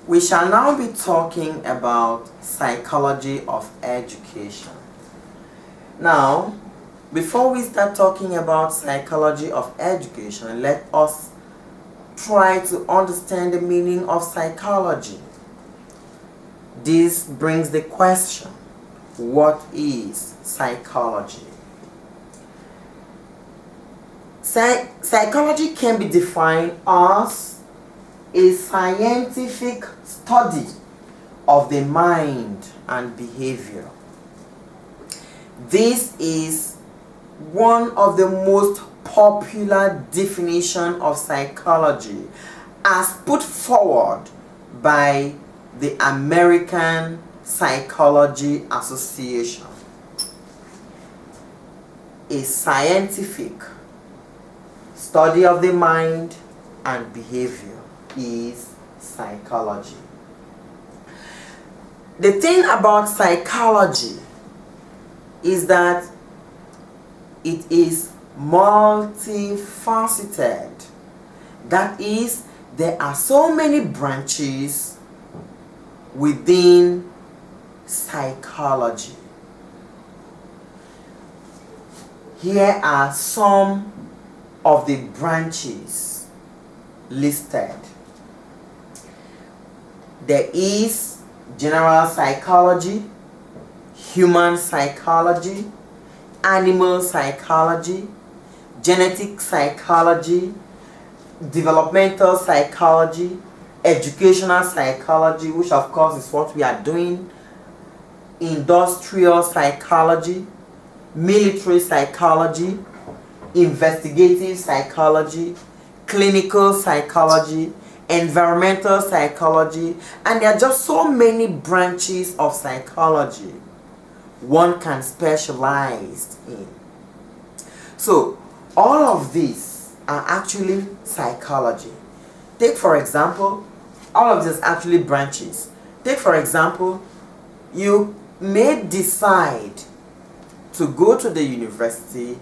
We shall now be talking about psychology of education. Now, before we start talking about psychology of education, let us try to understand the meaning of psychology. This brings the question, what is psychology? Psychology can be defined as a scientific study of the mind and behavior. This is one of the most popular definitions of psychology as put forward by the American Psychology Association. A scientific study of the mind and behavior is psychology. The thing about psychology is that it is multifaceted. That is, there are so many branches within psychology. Here are some of the branches listed. There is general psychology, human psychology, animal psychology, genetic psychology, developmental psychology, educational psychology, which of course is what we are doing, industrial psychology, military psychology, investigative psychology, clinical psychology, environmental psychology, and there are just so many branches of psychology one can specialize in. So all of these are actually psychology. Take for example, all of these actually branches. Take for example, you may decide to go to the university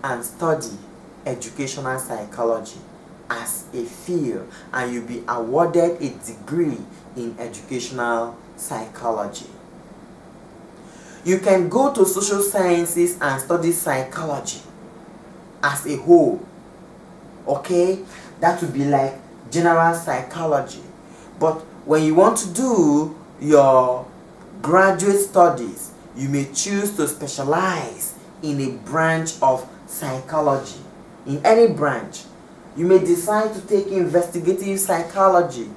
and study educational psychology as a field, and you'll be awarded a degree in educational psychology. You can go to social sciences and study psychology as a whole. Okay, that would be like general psychology. But when you want to do your graduate studies, you may choose to specialize in a branch of psychology. In any branch, you may decide to take investigative psychology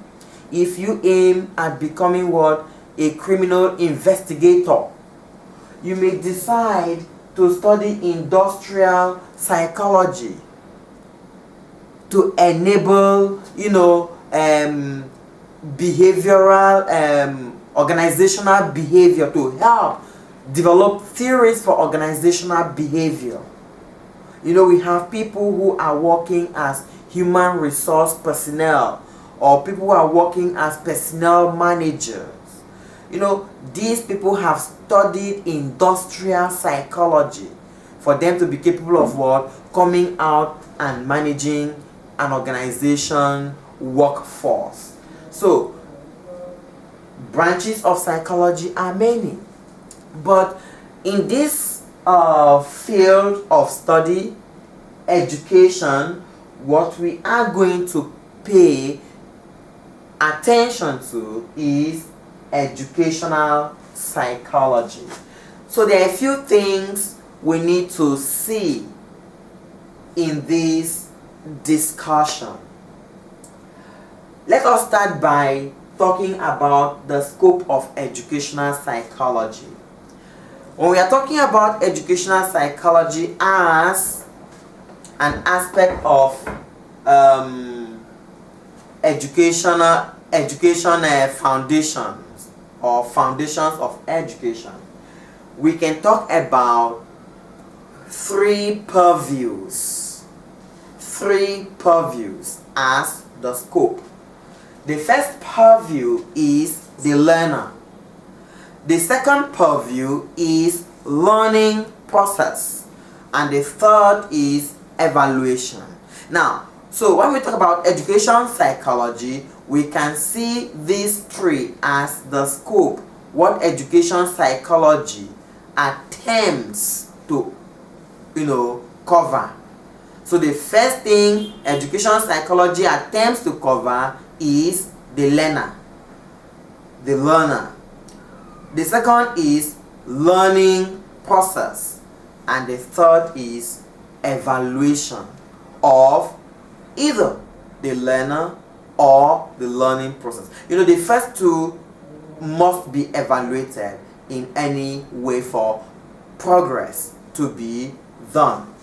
if you aim at becoming what? A criminal investigator. You may decide to study industrial psychology to enable, behavioral, organizational behavior, to help develop theories for organizational behavior. We have people who are working as human resource personnel, or people who are working as personnel managers. These people have studied industrial psychology for them to be capable of what? Coming out and managing an organization workforce. So, branches of psychology are many. But in this field of study, education, what we are going to pay attention to is educational psychology. So there are a few things we need to see in this discussion. Let us start by talking about the scope of educational psychology. When we are talking about educational psychology as an aspect of education foundations or foundations of education, we can talk about three purviews as the scope. The first purview is the learner. The second purview is learning process. And the third is evaluation. Now, so when we talk about education psychology, we can see these three as the scope what education psychology attempts to cover. So the first thing education psychology attempts to cover is the learner. The second is learning process, and the third is evaluation of either the learner or the learning process. The first two must be evaluated in any way for progress to be done.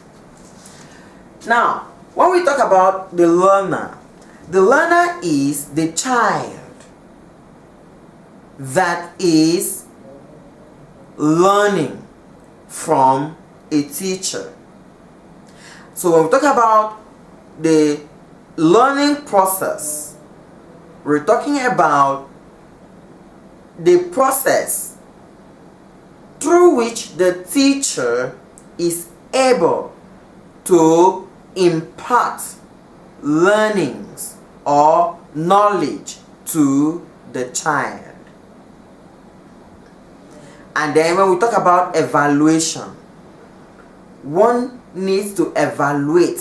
Now, when we talk about the learner is the child that is learning from a teacher. So when we talk about the learning process, we're talking about the process through which the teacher is able to impart learnings or knowledge to the child. And then when we talk about evaluation, one needs to evaluate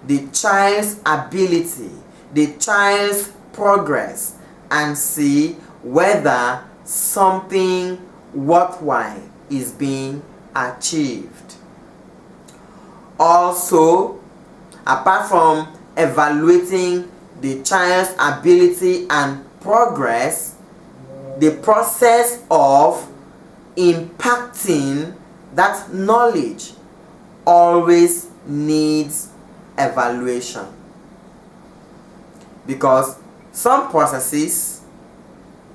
the child's ability, the child's progress, and see whether something worthwhile is being achieved. Also, apart from evaluating the child's ability and progress, the process of impacting that knowledge always needs evaluation, because some processes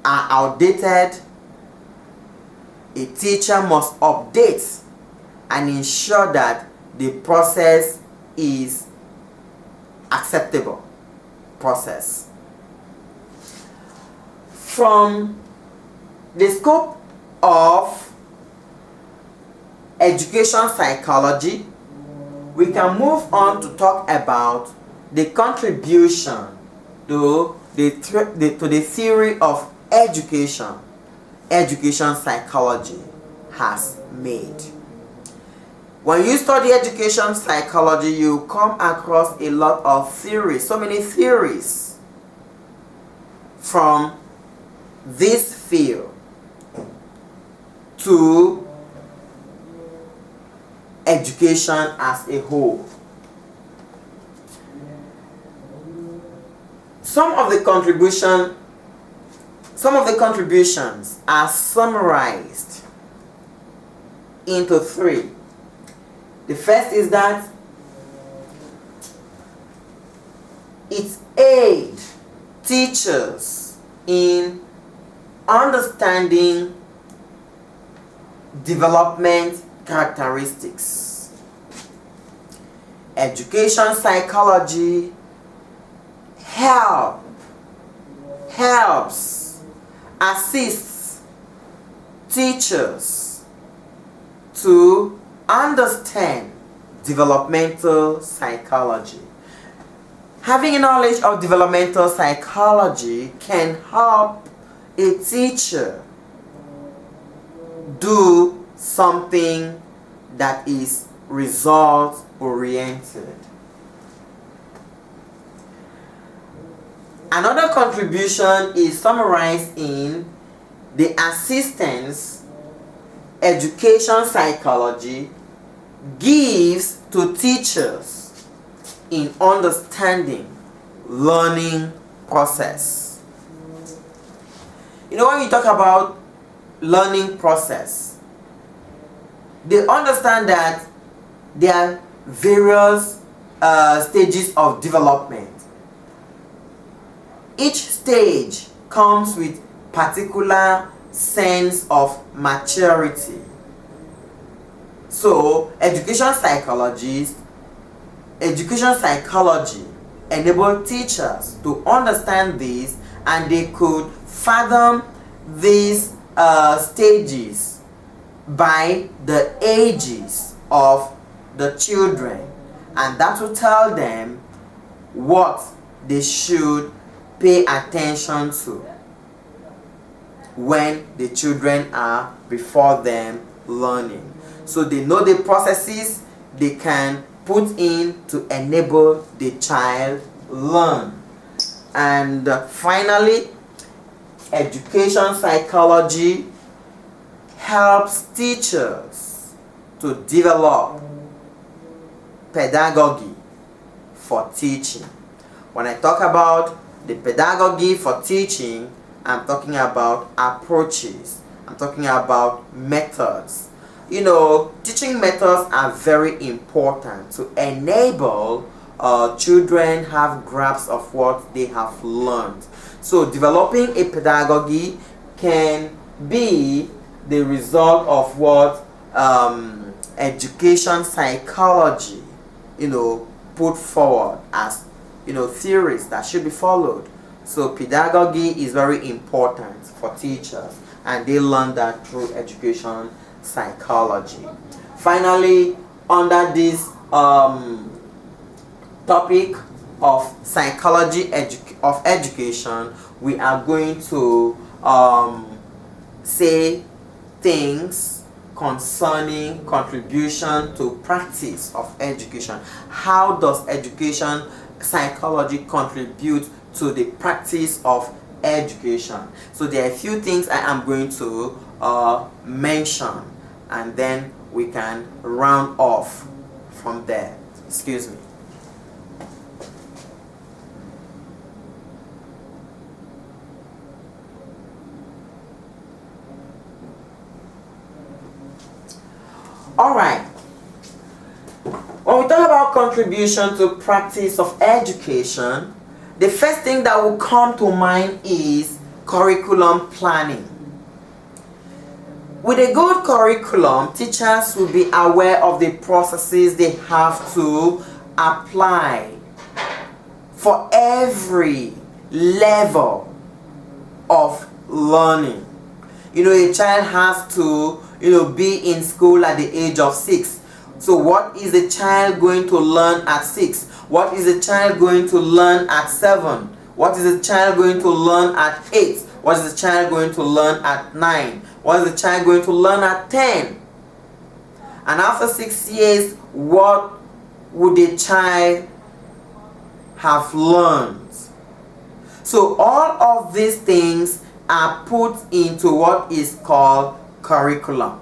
are outdated. A teacher must update and ensure that the process is acceptable process. From the scope of education psychology, we can move on to talk about the contribution to the theory of education psychology has made. When you study education psychology, you come across a lot of theories, so many theories from this field to education as a whole. Some of the contributions are summarized into three. The first is that it aids teachers in understanding development characteristics. Education psychology assists teachers to understand developmental psychology. Having a knowledge of developmental psychology can help a teacher do something that is result oriented. Another contribution is summarized in the assistance education psychology gives to teachers in understanding learning process. When we talk about learning process, they understand that there are various stages of development. Each stage comes with particular sense of maturity. So education psychology enable teachers to understand this, and they could fathom these stages by the ages of the children, and that will tell them what they should pay attention to when the children are before them learning. So they know the processes they can put in to enable the child learn. And finally, education psychology helps teachers to develop pedagogy for teaching. When I talk about the pedagogy for teaching, I'm talking about approaches. I'm talking about methods. You know, teaching methods are very important to enable children have grasp of what they have learned. So developing a pedagogy can be the result of what education psychology, put forward as, theories that should be followed. So pedagogy is very important for teachers, and they learn that through education psychology. Finally, under this topic of psychology of education, we are going to say things concerning contribution to practice of education. How does education psychology contribute to the practice of education? So there are a few things I am going to mention, and then we can round off from there. Excuse me. Alright, when we talk about contribution to practice of education, the first thing that will come to mind is curriculum planning. With a good curriculum, teachers will be aware of the processes they have to apply for every level of learning. A child has to be in school at the age of 6. So what is a child going to learn at 6? What is a child going to learn at 7? What is a child going to learn at 8? What is a child going to learn at 9? What is a child going to learn at 10? And after 6 years, what would a child have learned? So all of these things are put into what is called curriculum.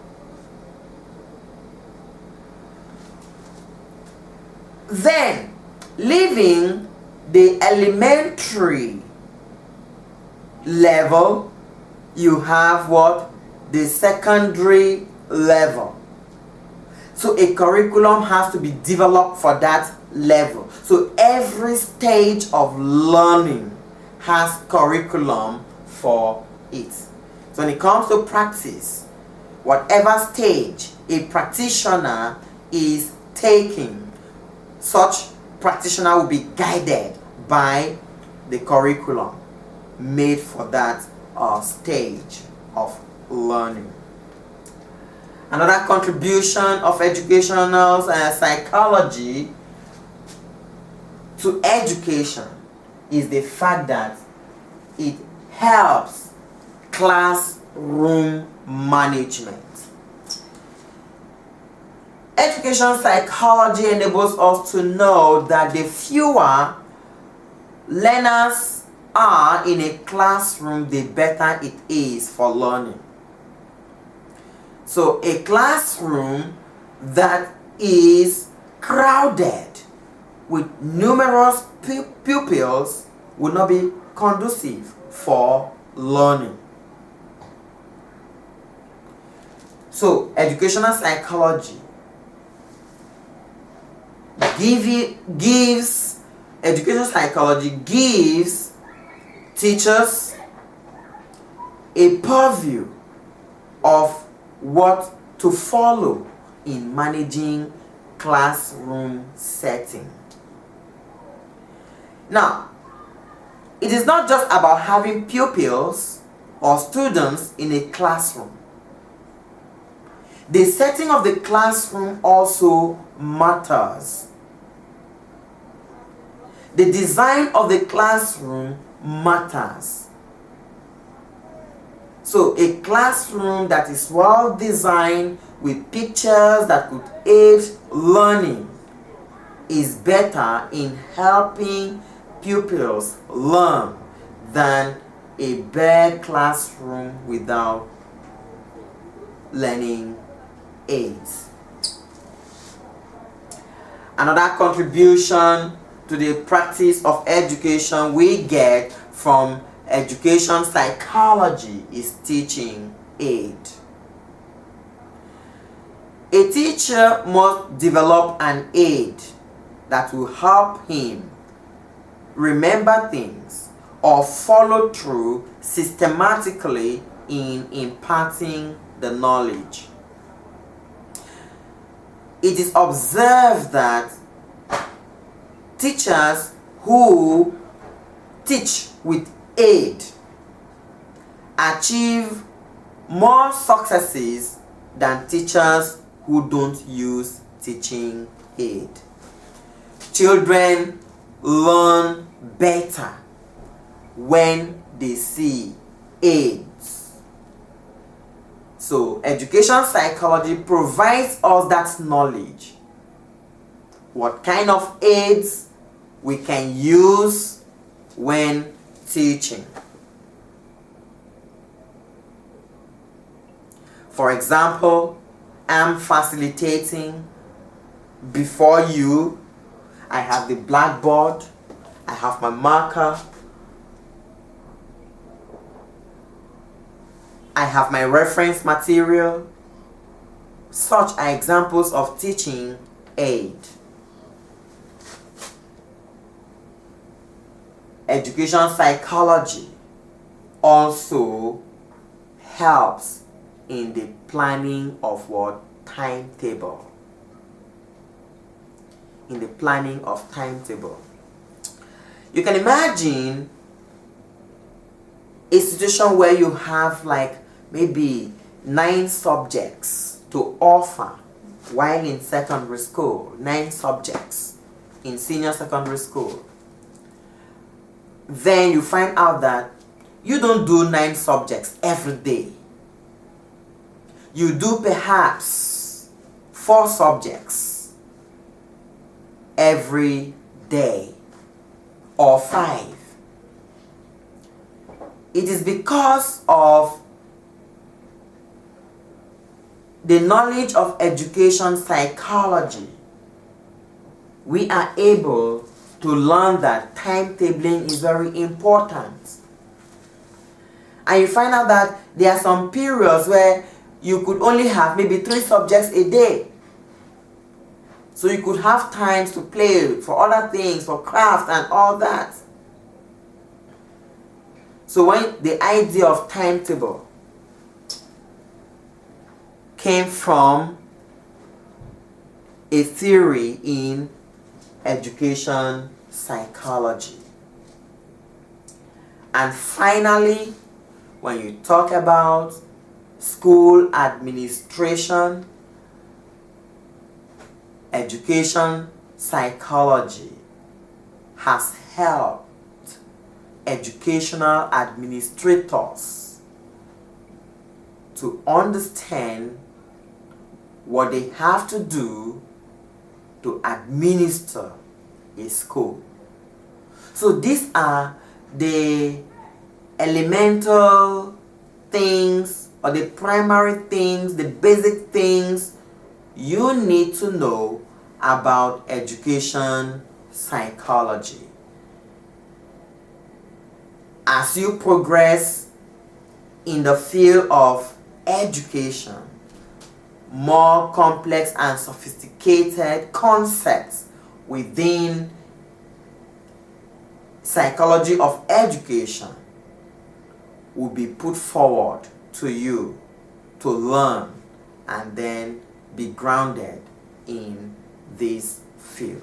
Then, leaving the elementary level, you have what? The secondary level. So a curriculum has to be developed for that level. So every stage of learning has curriculum for it. So when it comes to practice, whatever stage a practitioner is taking, such practitioner will be guided by the curriculum made for that stage of learning. Another contribution of educational psychology to education is the fact that it helps classroom management. Education psychology enables us to know that the fewer learners are in a classroom, the better it is for learning. So a classroom that is crowded with numerous pupils will not be conducive for learning. So educational psychology gives teachers a purview of what to follow in managing classroom setting. Now, it is not just about having pupils or students in a classroom. The setting of the classroom also matters. The design of the classroom matters. So a classroom that is well designed with pictures that could aid learning is better in helping pupils learn than a bare classroom without learning aids. Another contribution to the practice of education we get from education psychology is teaching aid. A teacher must develop an aid that will help him remember things or follow through systematically in imparting the knowledge. It is observed that teachers who teach with aid achieve more successes than teachers who don't use teaching aid. Children learn better when they see aids. So education psychology provides us that knowledge. What kind of aids we can use when teaching. For example, I'm facilitating before you. I have the blackboard, I have my marker, I have my reference material. Such are examples of teaching aid. Education psychology also helps in the planning of what? Timetable. In the planning of timetable. You can imagine a situation where you have like maybe 9 subjects to offer while in secondary school, 9 subjects in senior secondary school. Then you find out that you don't do 9 subjects every day. You do perhaps 4 subjects every day or 5. It is because of the knowledge of education psychology we are able to learn that timetabling is very important. And you find out that there are some periods where you could only have maybe 3 subjects a day. So you could have times to play for other things, for craft and all that. So when the idea of timetable came from a theory in education psychology. And finally, when you talk about school administration, education psychology has helped educational administrators to understand what they have to do to administer a school. So these are the elemental things or the primary things, the basic things you need to know about education psychology. As you progress in the field of education, more complex and sophisticated concepts within psychology of education will be put forward to you to learn and then be grounded in this field.